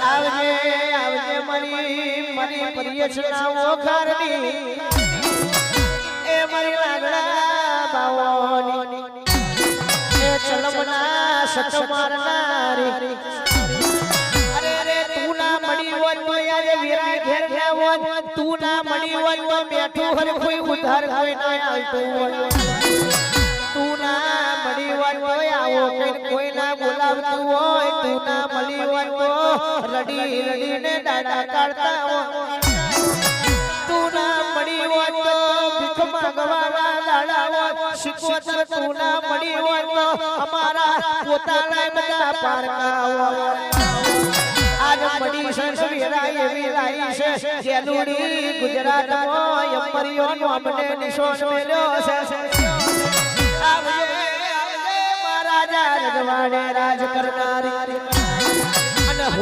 આવજે આવજે મારી પ્રિયસના ઓખારની એ મારી લાગડા બાવોની એ ચલમના સચ મારનારી અરે રે તું ના મળી હોય તો આજે વીરા ઘેર ના હોય તું ના મળી હોય તો બેઠું હર કોઈ ઉધાર કોઈ ના આવતું હોય તું ના મળી હોય તો આવો કોઈ ના બોલાવતું હોય તું ના મળી હોય તો રડી રડીને દાડા કાઢતા હોય તું ના મળી હોય તો ભીખ માંગવાના દાડા હોય શીખવતર તું ના મળી હોય તો અમારા પોતાના બધા પારકા હોય આજ મડી સંસવીરા એવી લાઈ છે જેલુડી ગુજરાતમાં યમરીઓનો અમને નિશાન મેલ્યો છે આવજે આવજે મહારાજા રજવાડે રાજ કરનારી